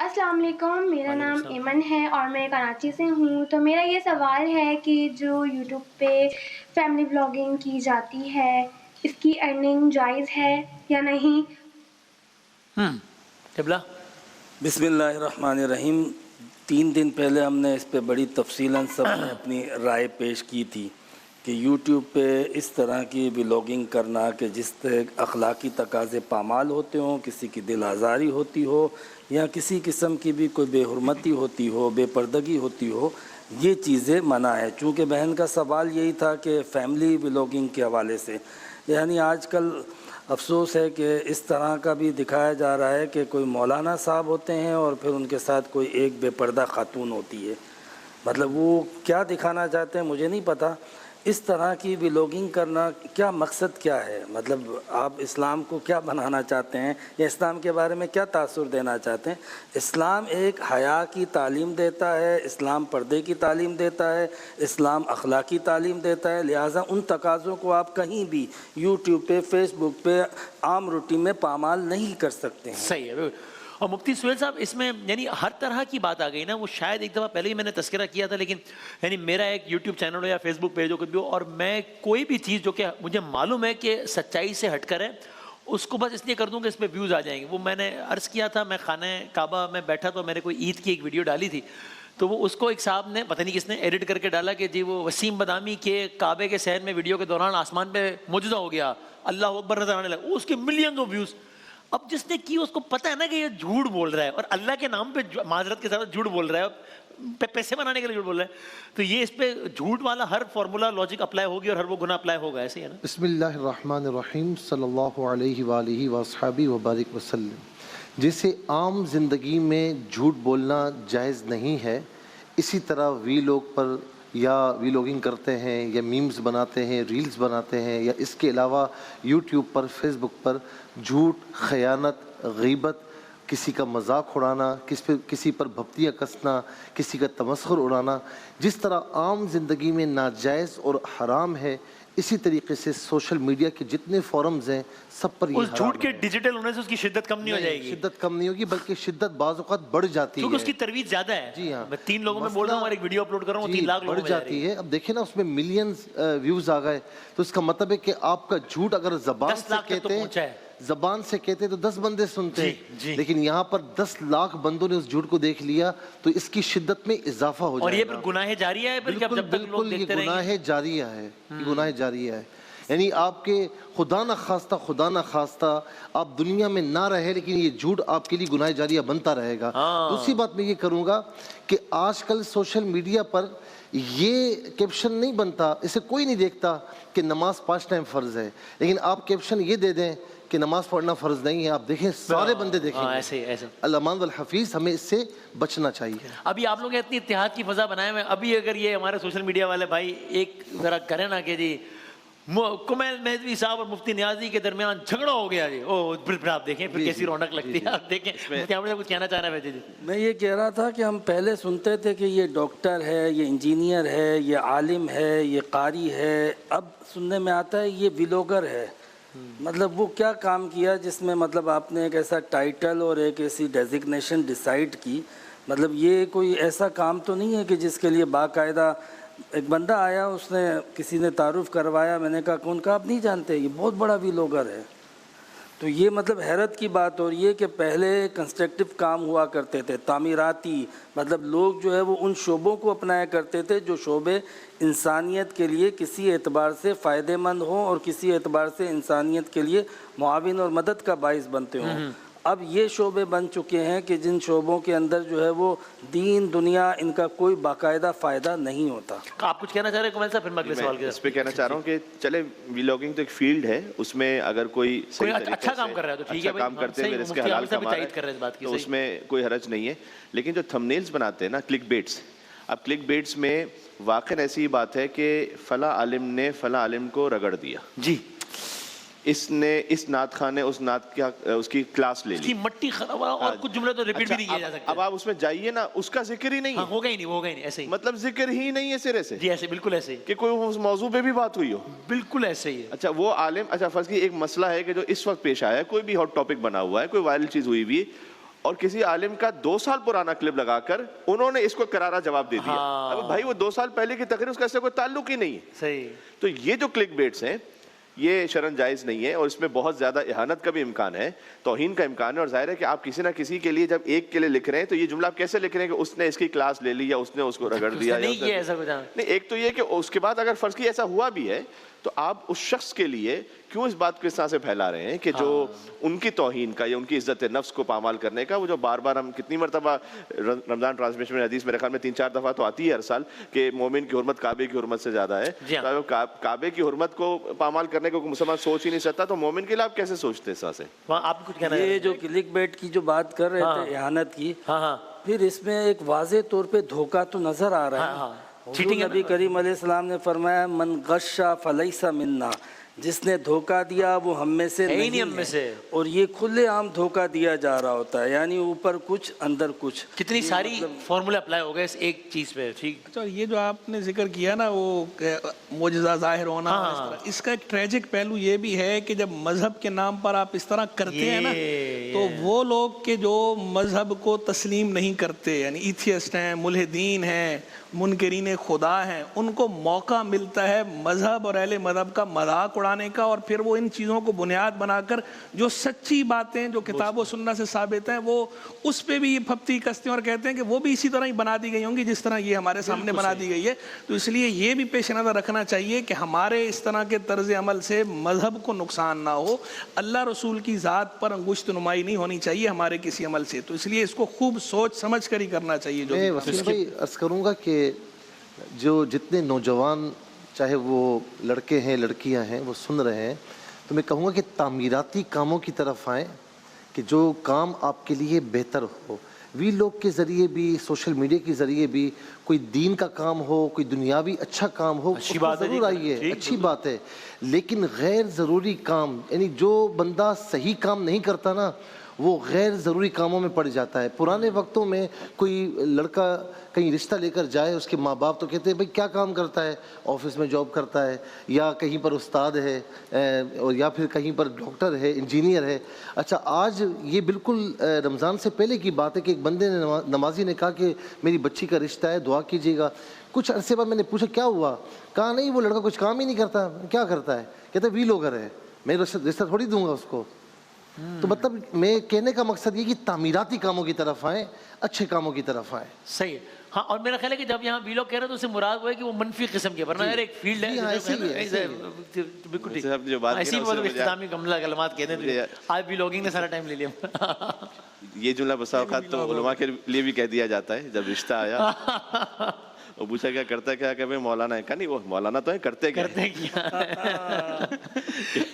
السلام علیکم، میرا نام ایمن ہے اور میں کراچی سے ہوں. تو میرا یہ سوال ہے کہ جو یوٹیوب پہ فیملی بلاگنگ کی جاتی ہے اس کی ارننگ جائز ہے یا نہیں؟ قبلہ بسم اللہ الرحمن الرحیم. 3 دن پہلے ہم نے اس پہ بڑی تفصیلاً سب نے اپنی رائے پیش کی تھی کہ یوٹیوب پہ اس طرح کی ولاگنگ کرنا کہ جس طرح اخلاقی تقاضے پامال ہوتے ہوں، کسی کی دل آزاری ہوتی ہو یا کسی قسم کی بھی کوئی بے حرمتی ہوتی ہو، بے پردگی ہوتی ہو، یہ چیزیں منع ہے. چونکہ بہن کا سوال یہی تھا کہ فیملی ولاگنگ کے حوالے سے، یعنی آج کل افسوس ہے کہ اس طرح کا بھی دکھایا جا رہا ہے کہ کوئی مولانا صاحب ہوتے ہیں اور پھر ان کے ساتھ کوئی ایک بے پردہ خاتون ہوتی ہے. مطلب وہ کیا دکھانا چاہتے ہیں مجھے نہیں پتہ. اس طرح کی ولاگنگ کرنا کیا مقصد کیا ہے؟ مطلب آپ اسلام کو کیا بنانا چاہتے ہیں یا اسلام کے بارے میں کیا تاثر دینا چاہتے ہیں؟ اسلام ایک حیا کی تعلیم دیتا ہے، اسلام پردے کی تعلیم دیتا ہے، اسلام اخلاقی تعلیم دیتا ہے. لہٰذا ان تقاضوں کو آپ کہیں بھی یوٹیوب پہ، فیس بک پہ عام روٹین میں پامال نہیں کر سکتے ہیں. صحیح ہے. اور مفتی سہیل صاحب اس میں یعنی ہر طرح کی بات آ گئی نا. وہ شاید ایک دفعہ پہلے ہی میں نے تذکرہ کیا تھا، لیکن یعنی میرا ایک یوٹیوب چینل ہو یا فیس بک پیج ہو کچھ بھی ہو، اور میں کوئی بھی چیز جو کہ مجھے معلوم ہے کہ سچائی سے ہٹ کر ہے اس کو بس اس لیے کر دوں کہ اس پہ ویوز آ جائیں گے. وہ میں نے عرض کیا تھا، میں خانہ کعبہ میں بیٹھا تو میں نے کوئی عید کی ایک ویڈیو ڈالی تھی، تو وہ اس کو ایک صاحب نے پتہ نہیں کس نے ایڈٹ کر کے ڈالا کہ جی وہ وسیم بادامی کے کعبے کے سحر میں ویڈیو کے دوران آسمان پہ معجزہ ہو گیا، اللہ اکبر نظر آنے لگا. اس کے ملینز آف ویوز. اب جس نے کی اس کو پتہ ہے نا کہ یہ جھوٹ بول رہا ہے اور اللہ کے نام پہ معذرت کے ساتھ جھوٹ بول رہا ہے، پیسے بنانے کے لیے جھوٹ بول رہا ہے. تو یہ اس پہ جھوٹ والا ہر فارمولا لاجک اپلائی ہوگی اور ہر وہ گناہ اپلائی ہوگا. ایسے ہی ہے نا. بسم اللہ الرحمن الرحیم. صلی اللہ علیہ وآلہ وصحبہ وبارک وسلم. جیسے عام زندگی میں جھوٹ بولنا جائز نہیں ہے، اسی طرح وی لوگ پر یا ویلوگنگ کرتے ہیں یا میمز بناتے ہیں، ریلز بناتے ہیں، یا اس کے علاوہ یوٹیوب پر، فیس بک پر جھوٹ، خیانت، غیبت، کسی کا مذاق اڑانا، کسی پر بھپتیاں کسنا، کسی کا تمسخر اڑانا، جس طرح عام زندگی میں ناجائز اور حرام ہے، اسی طریقے سے سوشل میڈیا کے جتنے فورمز ہیں سب پر یہ اس حرام جھوٹ کے ہے. ڈیجیٹل ہونے سے اس کی شدت کم نہیں ہو جائے گی. شدت کم نہیں ہوگی بلکہ شدت بعض اوقات بڑھ جاتی ہے کیونکہ اس کی ترویج زیادہ ہے. جی ہاں. میں 3 لوگوں میں بول رہا ہوں اور ایک ویڈیو اپلوڈ کر رہا ہوں 3 لاکھ لوگوں بڑھ میں جا رہی جاتی ہے. اب دیکھیں نا اس میں ملینز ویوز آ گئے تو اس کا مطلب ہے کہ آپ کا جھوٹ اگر زبان 10 سے لاکھ تک تو کہتے پہنچا ہے. زبان سے کہتے تو 10 بندے سنتے ہیں، جی. لیکن یہاں پر 10 لاکھ بندوں نے اس جھوٹ کو دیکھ لیا تو اس کی شدت میں اضافہ ہو اور جائے یہ گا. پھر گناہ جاریہ ہے. بالکل جب تک لوگ بالکل، یہ دیکھتے رہیں گناہ گے. جاریہ ہے، یہ گناہ جاریہ ہے. یعنی آپ کے خدا نہ خواستہ آپ دنیا میں نہ رہے لیکن یہ جھوٹ آپ کے لیے گناہ جاریہ بنتا رہے گا. دوسری بات میں یہ کروں گا کہ آج کل سوشل میڈیا پر یہ کیپشن نہیں بنتا، اسے کوئی نہیں دیکھتا کہ نماز 5 ٹائم فرض ہے، لیکن آپ کیپشن یہ دے دیں کہ نماز پڑھنا فرض نہیں ہے، آپ دیکھیں سارے بندے دیکھیں گے. ایسے الامان والحفیظ. ہمیں اس سے بچنا چاہیے. ابھی آپ لوگ اتنی اتحاد کی فضا بنائے ہوئے، ابھی اگر یہ ہمارے سوشل میڈیا والے بھائی ایک ذرا کریں نا کہ جی کمیل مہدوی صاحب اور مفتی نیازی کے درمیان جھگڑا ہو گیا جی، پھر آپ دیکھیں پھر کیسی رونق لگتی ہے. آپ دیکھیں مفتی عامر صاحب کچھ کہنا چاہ رہے ہیں. جی میں یہ کہہ رہا تھا کہ ہم پہلے سنتے تھے کہ یہ ڈاکٹر ہے، یہ انجینئر ہے، یہ عالم ہے، یہ قاری ہے. اب سننے میں آتا ہے یہ ویلوگر ہے. مطلب وہ کیا کام کیا جس میں مطلب آپ نے ایک ایسا ٹائٹل اور ایک ایسی ڈیزگنیشن ڈیسائیڈ کی؟ مطلب یہ کوئی ایسا کام تو نہیں ہے کہ جس کے لیے باقاعدہ ایک بندہ آیا، اس نے کسی نے تعارف کروایا، میں نے کہا کون؟ کا آپ نہیں جانتے، یہ بہت بڑا ویلوگر ہے. تو یہ مطلب حیرت کی بات ہو رہی ہے کہ پہلے کنسٹرکٹیو کام ہوا کرتے تھے، تعمیراتی، مطلب لوگ جو ہے وہ ان شعبوں کو اپنایا کرتے تھے جو شعبے انسانیت کے لیے کسی اعتبار سے فائدہ مند ہوں اور کسی اعتبار سے انسانیت کے لیے معاون اور مدد کا باعث بنتے ہوں. اب یہ شعبے بن چکے ہیں کہ جن شعبوں کے اندر جو ہے وہ دین دنیا ان کا کوئی باقاعدہ فائدہ نہیں ہوتا. آپ کچھ کہنا چاہ رہے ہیں کمال صاحب؟ پھر میں اگلے سوال اس پہ کہنا چاہ رہا ہوں کہ چلے ویلاگنگ تو ایک فیلڈ ہے، اس میں اگر کوئی اچھا کام کر رہا ہے تو ٹھیک ہے، کام کرتے ہیں، رزق حلال کما رہا ہے تو اس میں کوئی حرج نہیں ہے. لیکن جو تھمبنیلز بناتے ہیں نا، کلک بیٹس، اب کلک بیٹس میں واقع ایسی بات ہے کہ فلاں عالم نے فلاں عالم کو رگڑ دیا، جی اس نے اس نعت خان نے اس نعت کیا اس کی کلاس لے لی، مٹی خراب اور کچھ جملے تو ریپیٹ بھی نہیں کیا جا سکتے. اب آپ اس میں جائیے نا، اس کا ذکر ہی نہیں ہے، ہوگا ہی نہیں ایسے ہی، مطلب ذکر ہی نہیں ہے سرے سے. جی ایسے بالکل ایسے ہی کہ کوئی اس موضوع پہ بھی بات ہوئی ہو، بالکل ایسے ہی ہے. اچھا وہ عالم، اچھا فرض کی ایک مسئلہ ہے کہ جو اس وقت پیش آیا ہے، کوئی بھی ہاٹ ٹاپک بنا ہوا ہے، کوئی وائرل چیز ہوئی بھی، اور کسی عالم کا 2 سال پرانا کلپ لگا کر انہوں نے اس کو کرارا جواب دے دیا. اب بھائی وہ 2 سال پہلے کی تقریر اس کا اس سے کوئی تعلق ہی نہیں ہے. صحیح. تو یہ جو کلک بیٹس ہیں یہ شرعاً جائز نہیں ہے اور اس میں بہت زیادہ اہانت کا بھی امکان ہے, توہین کا امکان ہے. اور ظاہر ہے کہ آپ کسی نہ کسی کے لیے جب ایک کے لیے لکھ رہے ہیں تو یہ جملہ آپ کیسے لکھ رہے ہیں کہ اس نے اس کی کلاس لے لی یا اس نے اس کو رگڑ دیا. نہیں, ایک تو یہ کہ اس کے بعد اگر فرض کی ایسا ہوا بھی ہے تو آپ اس شخص کے لیے کیوں اس بات کو اس طرح سے پھیلا رہے ہیں کہ جو ان کی توہین کا یا ان کی عزت نفس کو پامال کرنے کا, وہ جو بار بار ہم کتنی مرتبہ رمضان ٹرانسمیشن میں حدیث میرے خیال میں 3-4 دفعہ تو آتی ہے ہر سال کہ مومن کی حرمت کعبے کی حرمت سے زیادہ ہے. کعبے کی حرمت کو پامال کرنے کو مسلمان سوچ ہی نہیں سکتا, تو مومن کے لیے آپ کیسے سوچتے ہیں؟ سے آپ کچھ کہنا ہے؟ یہ جو کلک بیٹ کی جو بات کر رہے تھے اہانت کی, پھر اس میں ایک واضح طور پہ دھوکہ تو نظر آ رہا ہے. نبی کریم علیہ السلام نے فرمایا من غش فلیس منا, جس نے دھوکہ دیا وہ ہم میں سے نہیں ہے. اور یہ کھلے عام دھوکہ دیا جا رہا ہوتا ہے, یعنی اوپر کچھ اندر کچھ. کتنی ساری فارمولہ اپلائی ہو گئے اس ایک چیز پہ. ٹھیک. اچھا, یہ جو آپ نے ذکر کیا نا وہ معجزہ ظاہر ہونا, اس کا ایک ٹریجک پہلو یہ بھی ہے کہ جب مذہب کے نام پر آپ اس طرح کرتے ہیں نا تو وہ لوگ کہ جو مذہب کو تسلیم نہیں کرتے, یعنی ایتھیسٹ ہیں, ملحدین ہیں, منکرین خدا ہیں, ان کو موقع ملتا ہے مذہب اور اہل مذہب کا مذاق اڑانے کا, اور پھر وہ ان چیزوں کو بنیاد بنا کر جو سچی باتیں جو کتاب و سنت سے ثابت ہیں وہ اس پہ بھی پھپتی کستے ہیں اور کہتے ہیں کہ وہ بھی اسی طرح ہی بنا دی گئی ہوں گی جس طرح یہ ہمارے سامنے بنا دی گئی ہے. تو اس لیے یہ بھی پیش نظر رکھنا چاہیے کہ ہمارے اس طرح کے طرز عمل سے مذہب کو نقصان نہ ہو, اللہ رسول کی ذات پر انگشت نمائی نہیں ہونی چاہیے ہمارے کسی عمل سے. تو اس لیے اس کو خوب سوچ سمجھ کر ہی کرنا چاہیے. جو میں وسیم بھائی عرض کروں گا کہ جو جتنے نوجوان چاہے وہ لڑکے ہیں لڑکیاں ہیں وہ سن رہے ہیں, تو میں کہوں گا کہ تعمیراتی کاموں کی طرف آئیں کہ جو کام آپ کے لیے بہتر ہو. وی لوگ کے ذریعے بھی, سوشل میڈیا کے ذریعے بھی کوئی دین کا کام ہو, کوئی دنیاوی اچھا کام ہو, ضرور آئیے, اچھی بات ہے. لیکن غیر ضروری کام, یعنی جو بندہ صحیح کام نہیں کرتا نا وہ غیر ضروری کاموں میں پڑ جاتا ہے. پرانے وقتوں میں کوئی لڑکا کہیں رشتہ لے کر جائے, اس کے ماں باپ تو کہتے ہیں بھائی کیا کام کرتا ہے, آفس میں جاب کرتا ہے, یا کہیں پر استاد ہے, اور یا پھر کہیں پر ڈاکٹر ہے, انجینئر ہے. اچھا, آج یہ بالکل رمضان سے پہلے کی بات ہے کہ ایک بندے نے, نمازی نے کہا کہ میری بچی کا رشتہ ہے, دعا کیجیے گا. کچھ عرصے بعد میں نے پوچھا کیا ہوا, کہا نہیں وہ لڑکا کچھ کام ہی نہیں کرتا. کیا کرتا ہے؟ کہتا ہے وی لوگر ہے, میں رشتہ تھوڑی دوں گا اس کو. تو مطلب میں کہنے کا مقصد یہ کہ تعمیراتی کاموں کی طرف آئیں, اچھے کاموں کی طرف آئیں. صحیح. ہاں, اور میرا خیال ہے کہ جب یہاں وی لوگ کہہ رہے ہیں تو اس سے مراد وہ ہے کہ وہ منفی قسم کے, ورنہ یار ایک فیلڈ ہے بالکل ایسی اختتامی کلمات کہتے ہیں. آج وی لاگنگ نے سارا ٹائم لے لیا. یہ جملہ بسا اوقات تو علماء کے لیے بھی کہہ دیا جاتا ہے. جب رشتہ آیا وہ پوچھا کیا کرتا ہے, کیا کہ مولانا ہے, کہا نہیں وہ مولانا تو ہے, کرتے کیا